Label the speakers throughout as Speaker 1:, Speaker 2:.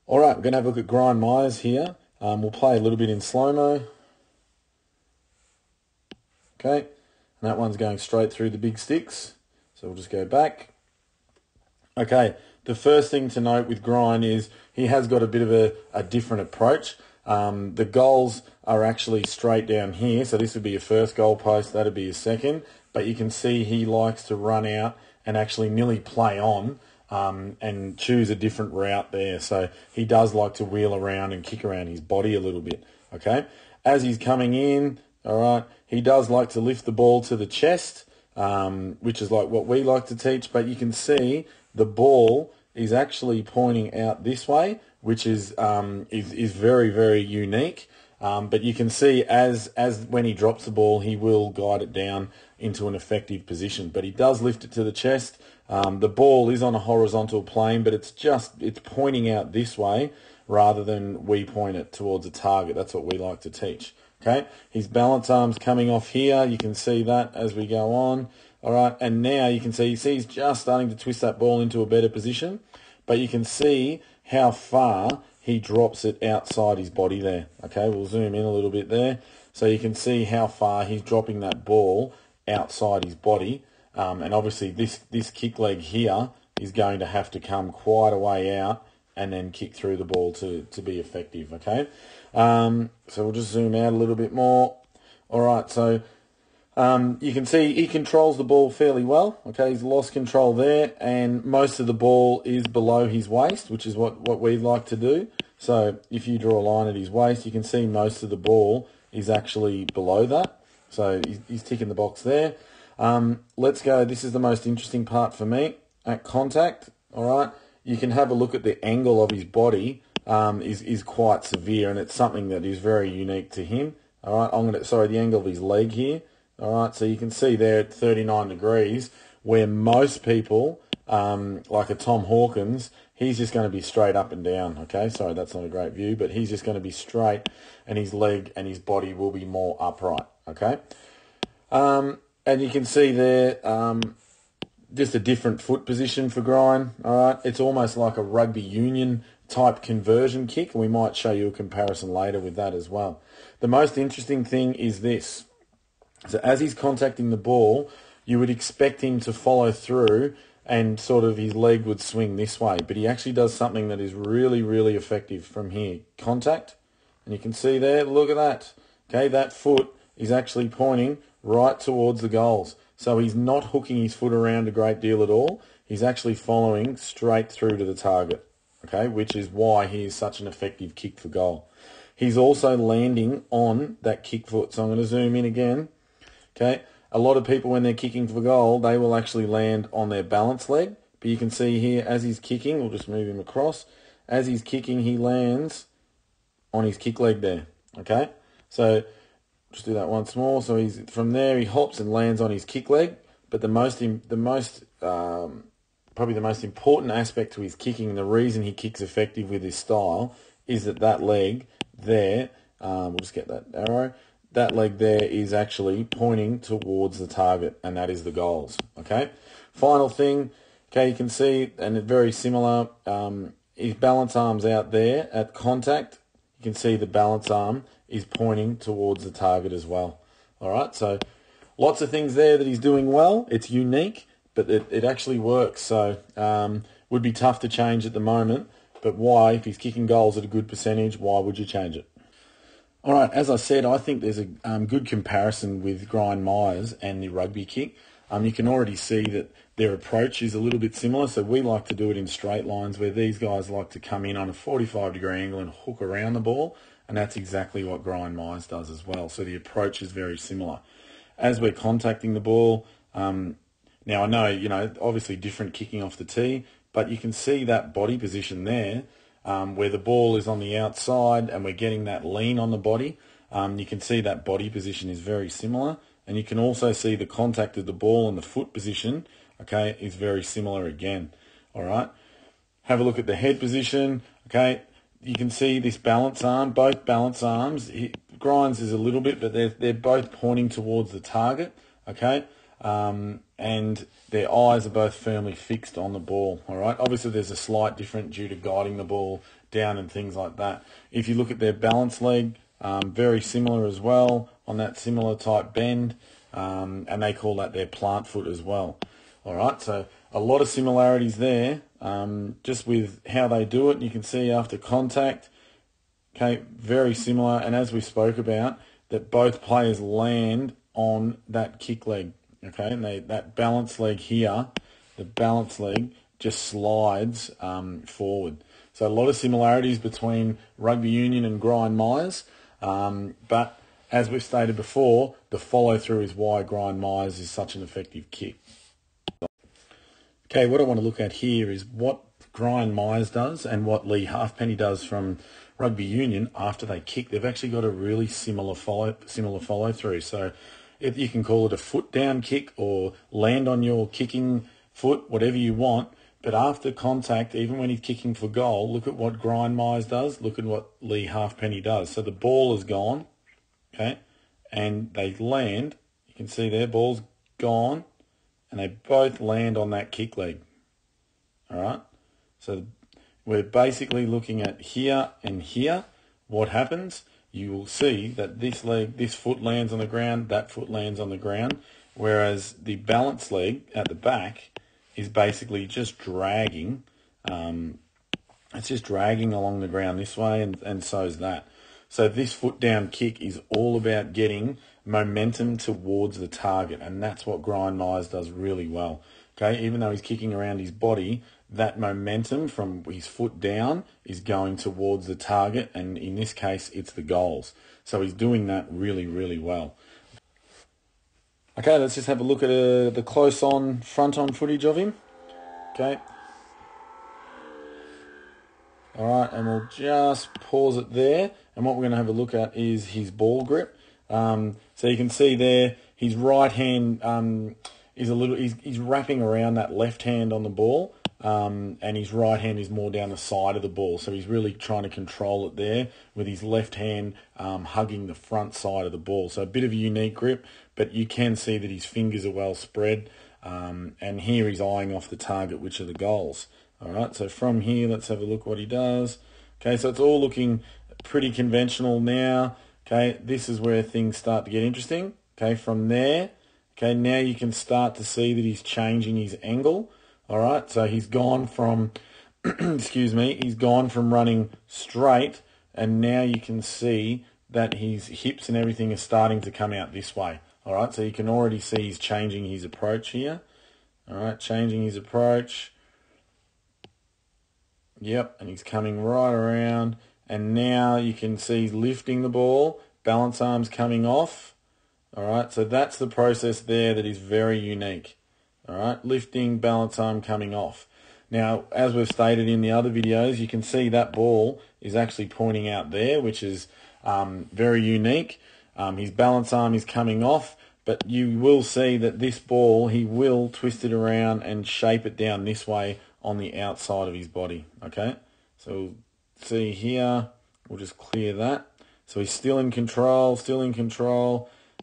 Speaker 1: All right, we're going to have a look at Gryan Miers here. We'll play a little bit in slow-mo. Okay, and that one's going straight through the big sticks. So we'll just go back. Okay, the first thing to note with Gryan is he has got a bit of a different approach. The goals are actually straight down here. So this would be your first goal post, that would be your second. But you can see he likes to run out and actually nearly play on and choose a different route there. So he does like to wheel around and kick around his body a little bit. Okay, as he's coming in, all right, he does like to lift the ball to the chest, which is like what we like to teach. But you can see the ball is actually pointing out this way, which is very, very unique. But you can see as when he drops the ball, he will guide it down into an effective position. But he does lift it to the chest. The ball is on a horizontal plane, but it's pointing out this way rather than we point it towards a target. That's what we like to teach. Okay, his balance arm's coming off here. You can see that as we go on. All right, and now you can see he's just starting to twist that ball into a better position. But you can see how far he drops it outside his body there. Okay, we'll zoom in a little bit there. So you can see how far he's dropping that ball outside his body. And obviously this kick leg here is going to have to come quite a way out and then kick through the ball to be effective. Okay, so we'll just zoom out a little bit more. All right, so you can see he controls the ball fairly well. Okay, he's lost control there, and most of the ball is below his waist, which is what we like to do. So if you draw a line at his waist, you can see most of the ball is actually below that. So he's ticking the box there. Let's go. This is the most interesting part for me. At contact, all right, you can have a look at the angle of his body is quite severe, and it's something that is very unique to him. All right, the angle of his leg here. All right, so you can see there at 39 degrees, where most people, like a Tom Hawkins, he's just going to be straight up and down. Okay, sorry, that's not a great view, but he's just going to be straight, and his leg and his body will be more upright. Okay, and you can see there just a different foot position for Gryan. All right, it's almost like a rugby union type conversion kick. We might show you a comparison later with that as well. The most interesting thing is this. So as he's contacting the ball, you would expect him to follow through and sort of his leg would swing this way. But he actually does something that is really, really effective from here. Contact. And you can see there, look at that. Okay, that foot is actually pointing right towards the goals. So he's not hooking his foot around a great deal at all. He's actually following straight through to the target. Okay, which is why he is such an effective kick for goal. He's also landing on that kick foot. So I'm going to zoom in again. Okay, a lot of people when they're kicking for goal, they will actually land on their balance leg. But you can see here, as he's kicking, we'll just move him across. As he's kicking, he lands on his kick leg there. Okay, so just do that once more. So he's from there, he hops and lands on his kick leg. But probably the most important aspect to his kicking, and the reason he kicks effective with his style, is that leg there. We'll just get that arrow. That leg there is actually pointing towards the target, and that is the goals. Okay. Final thing. Okay, you can see, and it's very similar. His balance arm's out there at contact. You can see the balance arm is pointing towards the target as well. All right. So lots of things there that he's doing well. It's unique, but it actually works. So would be tough to change at the moment. But why? If he's kicking goals at a good percentage, why would you change it? All right, as I said, I think there's a good comparison with Gryan Miers and the rugby kick. You can already see that their approach is a little bit similar. So we like to do it in straight lines, where these guys like to come in on a 45-degree angle and hook around the ball. And that's exactly what Gryan Miers does as well. So the approach is very similar. As we're contacting the ball, now I know, obviously different kicking off the tee, but you can see that body position there. Where the ball is on the outside and we're getting that lean on the body, you can see that body position is very similar. And you can also see the contact of the ball and the foot position, okay, is very similar again. All right. Have a look at the head position. Okay. You can see this balance arm, both balance arms. Gryan's is a little bit, but they're both pointing towards the target. Okay. and their eyes are both firmly fixed on the ball. All right. Obviously, there's a slight difference due to guiding the ball down and things like that. If you look at their balance leg, very similar as well on that similar type bend, and they call that their plant foot as well. All right. So a lot of similarities there, just with how they do it. You can see after contact. Okay, very similar, and as we spoke about, that both players land on that kick leg. Okay, and that balance leg here, the balance leg just slides forward. So a lot of similarities between rugby union and Gryan Miers, but as we've stated before, the follow through is why Gryan Miers is such an effective kick. Okay, what I want to look at here is what Gryan Miers does and what Lee Halfpenny does from rugby union after they kick. They've actually got a really similar follow through. So if you can call it a foot down kick or land on your kicking foot, whatever you want. But after contact, even when he's kicking for goal, look at what Gryan Miers does. Look at what Lee Halfpenny does. So the ball is gone, okay, and they land. You can see their ball's gone, and they both land on that kick leg. All right. So we're basically looking at here and here. What happens? You will see that this foot lands on the ground, that foot lands on the ground, whereas the balance leg at the back is basically just dragging. It's just dragging along the ground this way, and so is that. So this foot down kick is all about getting momentum towards the target, and that's what Gryan Miers does really well. Okay, even though he's kicking around his body, that momentum from his foot down is going towards the target, and in this case, it's the goals. So he's doing that really, really well. Okay, let's just have a look at the close-on, front-on footage of him. Okay. All right, and we'll just pause it there. And what we're going to have a look at is his ball grip. So you can see there, his right hand is he's wrapping around that left hand on the ball, and his right hand is more down the side of the ball. So he's really trying to control it there with his left hand hugging the front side of the ball. So a bit of a unique grip, but you can see that his fingers are well spread, and here he's eyeing off the target, which are the goals. All right, so from here, let's have a look what he does. Okay, so it's all looking pretty conventional now. Okay, this is where things start to get interesting. Okay, from there, okay, now you can start to see that he's changing his angle. All right, so he's gone from, excuse me, he's gone from running straight, and now you can see that his hips and everything are starting to come out this way. All right, so you can already see he's changing his approach here. All right, changing his approach. Yep, and he's coming right around, and now you can see he's lifting the ball, balance arms coming off. All right, so that's the process there that is very unique. All right, lifting, balance arm coming off. Now, as we've stated in the other videos, you can see that ball is actually pointing out there, which is very unique. His balance arm is coming off, but you will see that this ball, he will twist it around and shape it down this way on the outside of his body. Okay, so we'll see here, we'll just clear that. So he's still in control,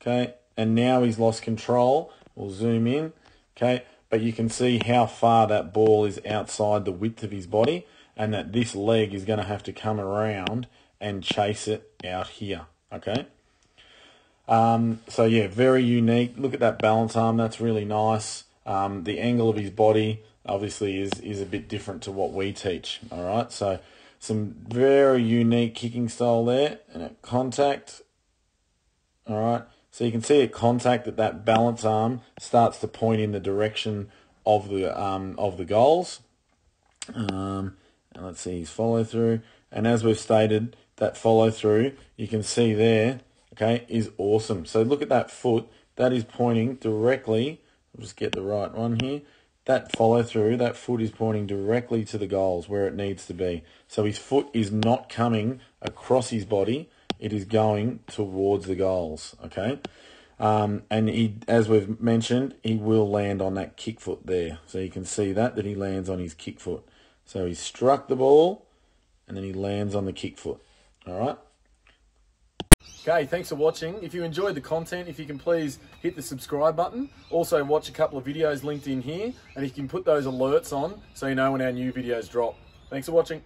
Speaker 1: okay, and now he's lost control. We'll zoom in, okay, but you can see how far that ball is outside the width of his body, and that this leg is going to have to come around and chase it out here. Okay, so yeah, very unique. Look at that balance arm, that's really nice. The angle of his body obviously is a bit different to what we teach. All right, so some very unique kicking style there, and at contact. All right, so you can see at contact that balance arm starts to point in the direction of the goals. And let's see his follow through, and as we've stated, that follow through you can see there, okay, is awesome. So look at that foot, that is pointing directly. I'll just get the right one here. That follow through, that foot is pointing directly to the goals where it needs to be. So his foot is not coming across his body, it is going towards the goals, okay? And he, as we've mentioned, he will land on that kick foot there. So you can see that he lands on his kick foot. So he struck the ball, and then he lands on the kick foot, all right? Okay, thanks for watching. If you enjoyed the content, if you can please hit the subscribe button. Also watch a couple of videos linked in here, and if you can put those alerts on so you know when our new videos drop. Thanks for watching.